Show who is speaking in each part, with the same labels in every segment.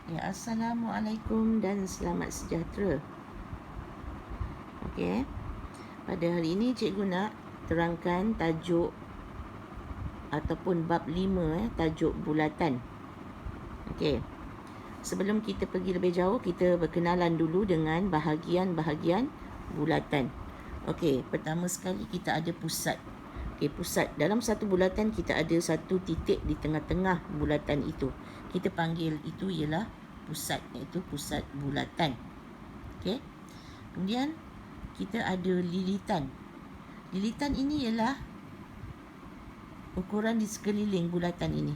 Speaker 1: Ya, Assalamualaikum dan selamat sejahtera. Okey. Pada hari ini cikgu nak terangkan tajuk ataupun bab 5 tajuk bulatan. Okey. Sebelum kita pergi lebih jauh, kita berkenalan dulu dengan bahagian-bahagian bulatan. Okey, pertama sekali kita ada pusat. Okey, pusat. Dalam satu bulatan kita ada satu titik di tengah-tengah bulatan itu. Kita panggil itu ialah pusat, iaitu pusat bulatan. Okey. Kemudian kita ada lilitan. Lilitan ini ialah ukuran di sekeliling bulatan ini.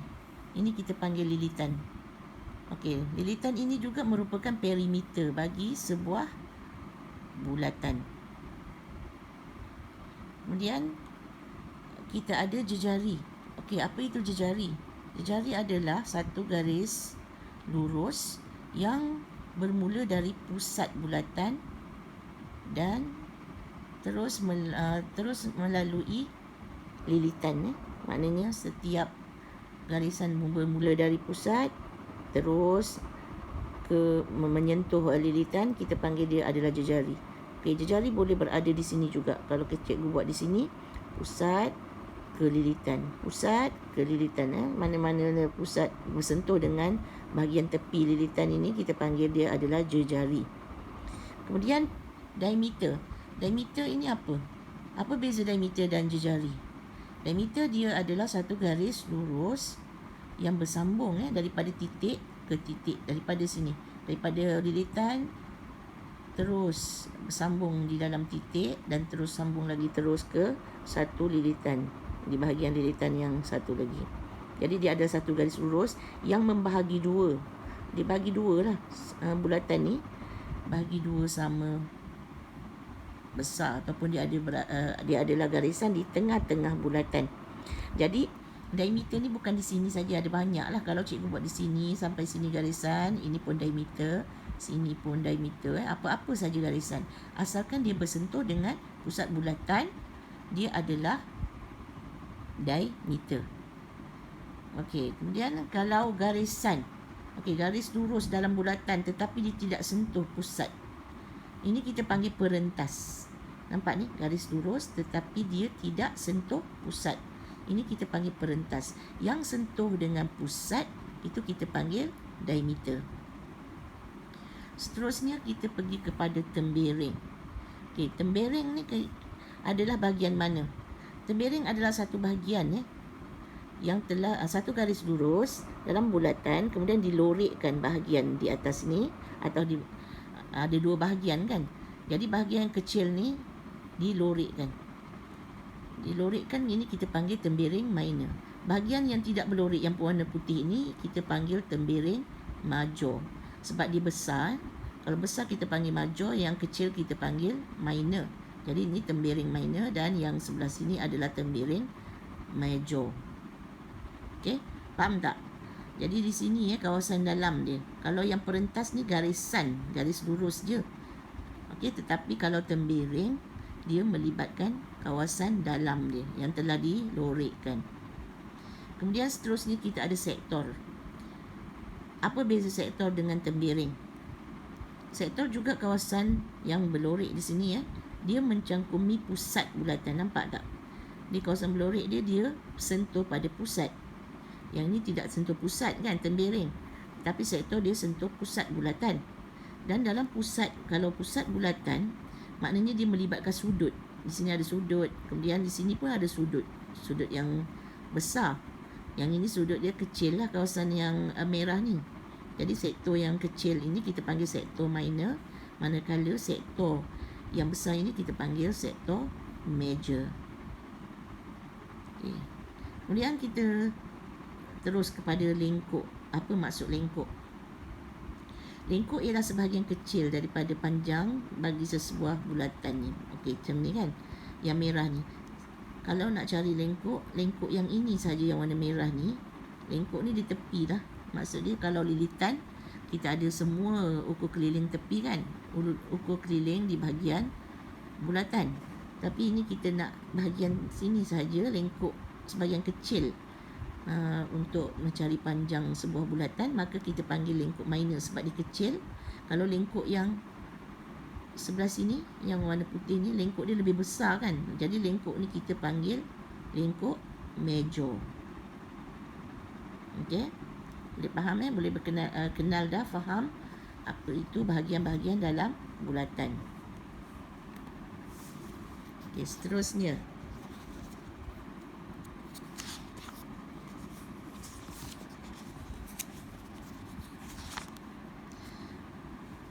Speaker 1: Ini kita panggil lilitan. Okey, lilitan ini juga merupakan perimeter bagi sebuah bulatan. Kemudian kita ada jejari. Okey, apa itu jejari? Jejari adalah satu garis lurus yang bermula dari pusat bulatan dan terus melalui lilitan. Maknanya setiap garisan bermula dari pusat terus menyentuh lilitan, kita panggil dia adalah jejari. Okey, jejari boleh berada di sini juga. Kalau cikgu buat di sini, pusat ke lilitan, pusat ke lilitan. Mana-mana pusat bersentuh dengan bahagian tepi lilitan ini, kita panggil dia adalah jejari. Kemudian diameter. Diameter ini apa? Apa beza diameter dan jejari? Diameter dia adalah satu garis lurus yang bersambung daripada titik ke titik, daripada sini, daripada lilitan terus bersambung di dalam titik dan terus sambung lagi terus ke satu lilitan di bahagian lilitan yang satu lagi. Jadi dia ada satu garis lurus yang membahagi dua. Dibagi dua lah bulatan ni, bahagi dua sama besar, ataupun dia adalah garisan di tengah-tengah bulatan. Jadi diameter ni bukan di sini saja, ada banyak lah. Kalau cikgu buat di sini sampai sini garisan, ini pun diameter, sini pun diameter, apa-apa saja garisan, asalkan dia bersentuh dengan pusat bulatan, dia adalah diameter. Okey, kemudian kalau garisan, okey, garis lurus dalam bulatan tetapi dia tidak sentuh pusat, ini kita panggil perentas. Nampak ni, garis lurus tetapi dia tidak sentuh pusat, ini kita panggil perentas. Yang sentuh dengan pusat itu kita panggil diameter. Seterusnya kita pergi kepada tembereng. Okey, tembereng ni adalah bahagian mana? Tembereng adalah satu bahagian yang telah satu garis lurus dalam bulatan, kemudian dilorikkan bahagian di atas ni, atau ada dua bahagian kan. Jadi bahagian yang kecil ni dilorikkan. Dilorikkan ini kita panggil tembereng minor. Bahagian yang tidak berlorik yang berwarna putih ini kita panggil tembereng major. Sebab dia besar. Kalau besar kita panggil major, yang kecil kita panggil minor. Jadi ini tembereng minor dan yang sebelah sini adalah tembereng major. Okey, faham tak? Jadi di sini kawasan dalam dia. Kalau yang perentas ni garisan, garis lurus je. Okey, tetapi kalau tembereng dia melibatkan kawasan dalam dia yang telah dilorikkan. Kemudian seterusnya kita ada sektor. Apa beza sektor dengan tembereng? Sektor juga kawasan yang berlorik di sini dia mencangkumi pusat bulatan. Nampak tak? Di kawasan berlorik dia sentuh pada pusat. Yang ini tidak sentuh pusat kan, tembereng. Tapi sektor dia sentuh pusat bulatan. Dan dalam pusat, kalau pusat bulatan, maknanya dia melibatkan sudut. Di sini ada sudut, kemudian di sini pun ada sudut. Sudut yang besar. Yang ini sudut dia kecil lah, kawasan yang merah ni. Jadi sektor yang kecil ini kita panggil sektor minor, manakala sektor yang besar ini kita panggil sektor major. Okay. Kemudian kita terus kepada lengkuk. Apa maksud lengkuk? Lengkuk ialah sebahagian kecil daripada panjang bagi sesebuah bulatan ni. Okey, macam ni kan. Yang merah ni. Kalau nak cari lengkuk, lengkuk yang ini saja yang warna merah ni. Lengkuk ni di tepi lah. Maksud dia kalau lilitan, kita ada semua ukur keliling tepi kan. Ukur keliling di bahagian bulatan. Tapi ini kita nak bahagian sini saja, lengkuk sebahagian kecil untuk mencari panjang sebuah bulatan, maka kita panggil lengkuk minor sebab dia kecil. Kalau lengkuk yang sebelah sini yang warna putih ni, lengkuk dia lebih besar kan. Jadi lengkuk ni kita panggil lengkuk major. Okey. Boleh faham boleh kenal dah, faham apa itu bahagian-bahagian dalam bulatan. Okey, seterusnya.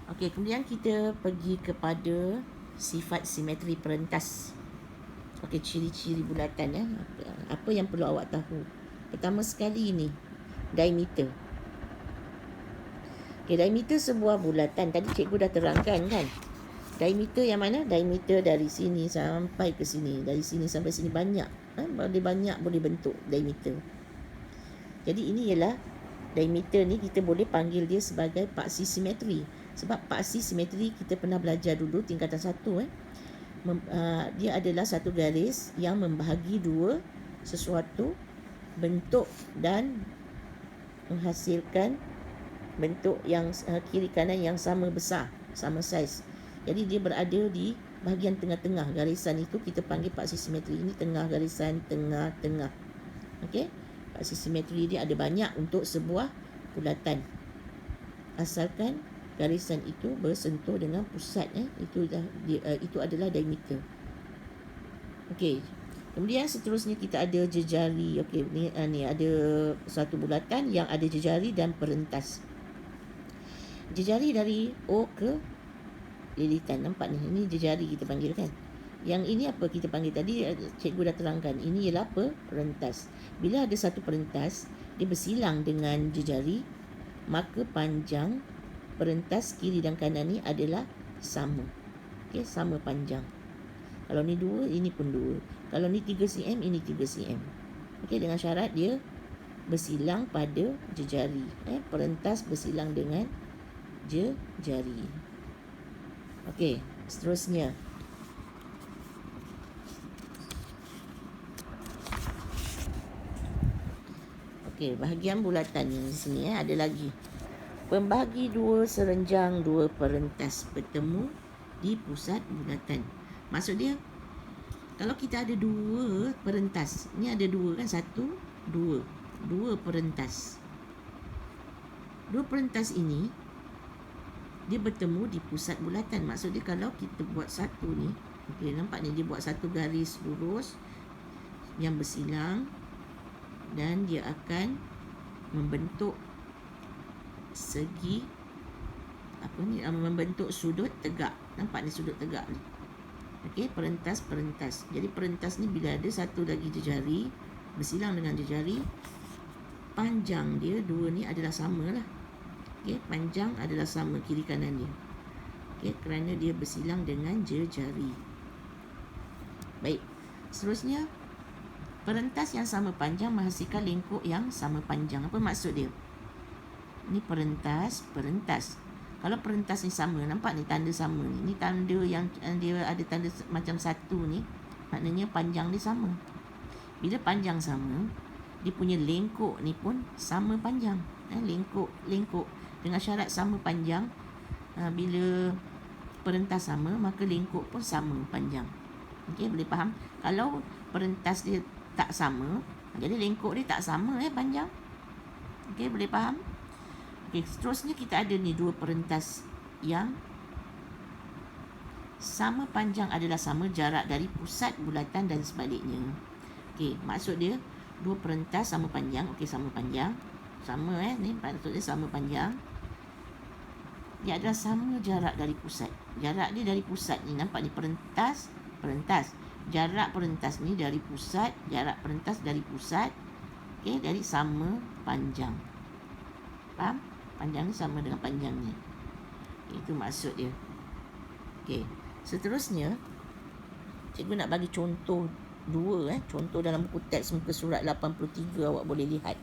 Speaker 1: Okey, kemudian kita pergi kepada sifat simetri perentas. Okey, ciri-ciri bulatan Apa yang perlu awak tahu? Pertama sekali ini, diameter. Okey, diameter sebuah bulatan tadi cikgu dah terangkan kan. Diameter yang mana? Diameter dari sini sampai ke sini, dari sini sampai sini banyak. Boleh bentuk diameter. Jadi ini ialah diameter ni, kita boleh panggil dia sebagai paksi simetri. Sebab paksi simetri kita pernah belajar dulu tingkatan 1 dia adalah satu garis yang membahagi dua sesuatu bentuk dan menghasilkan bentuk yang kiri kanan yang sama besar, sama saiz. Jadi dia berada di bahagian tengah-tengah garisan itu, kita panggil paksi simetri. Ini tengah garisan, tengah-tengah. Okey, paksi simetri dia ada banyak untuk sebuah bulatan, asalkan garisan itu bersentuh dengan pusat itu adalah diameter. Okey. Kemudian seterusnya kita ada jejari. Okey, ni ada satu bulatan yang ada jejari dan perentas. Jejari dari O ke lilitan, nampak ni. Ini jejari kita panggil kan. Yang ini apa kita panggil tadi, cikgu dah terangkan. Ini ialah perentas. Bila ada satu perentas, dia bersilang dengan jejari, maka panjang perentas kiri dan kanan ni adalah sama. Okey, sama panjang. Kalau ni 2, ini pun 2. Kalau ni 3 cm, ini 3 cm. Okey, dengan syarat dia bersilang pada jejari. Perentas bersilang dengan jejari. Okey, seterusnya. Okey, bahagian bulatan yang di sini ada lagi. Pembagi dua serenjang dua perentas bertemu di pusat bulatan. Maksud dia, kalau kita ada dua perentas, ni ada dua kan, 1, 2. Dua perentas. Dua perentas ini dia bertemu di pusat bulatan. Maksud dia kalau kita buat satu ni, okey, nampak ni dia buat satu garis lurus yang bersilang dan dia akan membentuk segi membentuk sudut tegak. Nampak ni sudut tegak ni. Okey, perentas. Jadi perentas ni bila ada satu lagi jejari bersilang dengan jejari, panjang dia dua ni adalah sama lah. Okey, panjang adalah sama kiri kanan dia. Okey, kerana dia bersilang dengan jejari. Baik. Seterusnya, perentas yang sama panjang menghasilkan lengkuk yang sama panjang. Apa maksud dia? Ni perentas. Kalau perentas ni sama, nampak ni tanda sama ni. Ni tanda yang dia ada tanda macam satu ni, maknanya panjang dia sama. Bila panjang sama, dia punya lengkuk ni pun sama panjang. Lengkuk dengan syarat sama panjang. Bila perentas sama, maka lengkuk pun sama panjang. Okey, boleh faham? Kalau perentas dia tak sama, jadi lengkuk dia tak sama panjang. Okey, boleh faham? Okey, seterusnya kita ada ni dua perentas yang sama panjang adalah sama jarak dari pusat bulatan dan sebaliknya. Okey, maksud dia dua perentas sama panjang. Okey, sama panjang. Sama ni maksudnya sama panjang. Dia adalah sama jarak dari pusat. Jarak dia dari pusat ni, nampak ni perentas. Jarak perentas ni dari pusat, jarak perentas dari pusat. Okey, dari sama panjang. Faham? Panjang ni sama dengan panjang ni. Itu maksud dia. Okey, seterusnya cikgu nak bagi contoh dua contoh dalam buku teks muka surat 83, awak boleh lihat.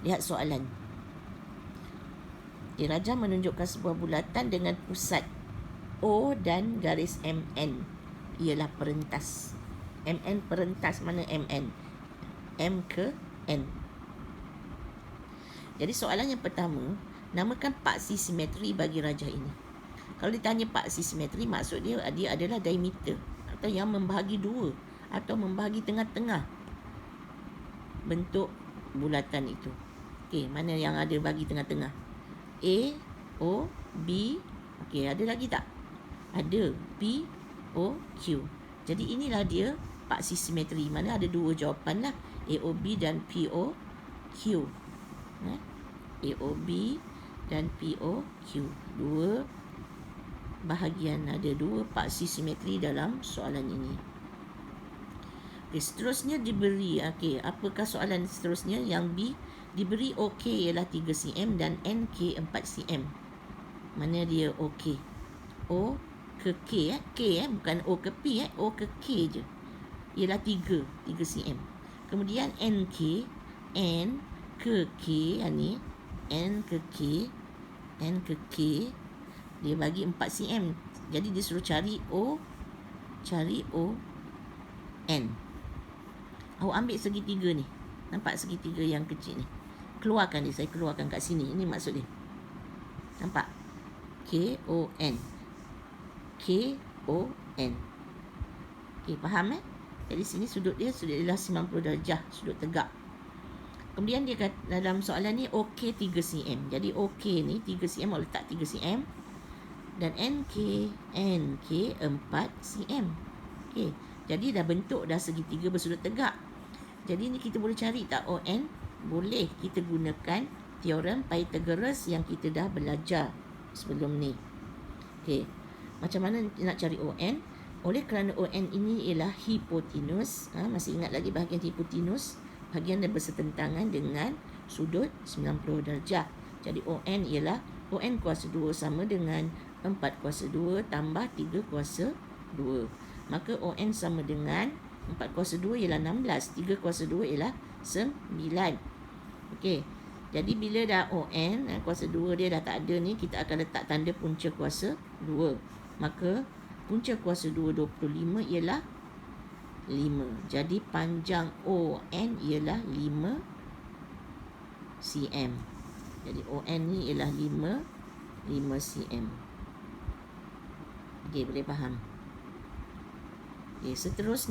Speaker 1: Lihat soalan. Raja menunjukkan sebuah bulatan dengan pusat O dan garis MN ialah perentas. MN perentas, mana MN? M ke N. Jadi soalan yang pertama, namakan paksi simetri bagi rajah ini. Kalau ditanya paksi simetri, maksud dia adalah diameter atau yang membahagi dua atau membahagi tengah-tengah bentuk bulatan itu. Okey, mana yang ada bagi tengah-tengah? A, O, B. Okey, ada lagi tak? Ada P, O, Q. Jadi inilah dia paksi simetri. Mana ada dua jawapan lah, A, O, B dan P, O, Q. A, O, B dan P, O, Q. Dua bahagian, ada dua paksi simetri dalam soalan ini. Okay, seterusnya diberi, apakah soalan seterusnya? Yang B, diberi OK ialah 3 cm dan NK 4 cm. Mana dia OK? O ke K, bukan O ke P, O ke K je. Ialah 3 cm. Kemudian NK, N ke K, ni N ke K, dia bagi 4 cm. Jadi dia suruh cari O N. Awak ambil segitiga ni. Nampak segitiga yang kecil ni? Keluarkan dia. Saya keluarkan kat sini. Ini maksud dia. Nampak? K-O-N. K-O-N. Okay, faham Jadi sini sudut dia ialah 90 darjah. Sudut tegak. Kemudian dia kata dalam soalan ni OK 3 cm. Jadi OK ni 3 cm. Awak letak 3 cm. Dan NK 4 cm. Okay. Jadi dah bentuk dah segitiga bersudut tegak. Jadi ni kita boleh cari tak ON? Boleh. Kita gunakan teorem Pythagoras yang kita dah belajar sebelum ni. Okey. Macam mana nak cari ON? Oleh kerana ON ini ialah hipotenus. Masih ingat lagi bahagian hipotenus? Bahagian yang bersetentangan dengan sudut 90 darjah. Jadi ON ialah ON kuasa 2 sama dengan 4 kuasa 2 tambah 3 kuasa 2. Maka ON sama dengan 4 kuasa 2 ialah 16. 3 kuasa 2 ialah 9. Okey. Jadi bila dah ON, kuasa 2 dia dah tak ada ni, kita akan letak tanda punca kuasa 2. Maka punca kuasa 2, 25 ialah 5. Jadi panjang ON ialah 5 cm. Jadi ON ni ialah 5 cm. Okey, boleh faham? Okey, seterusnya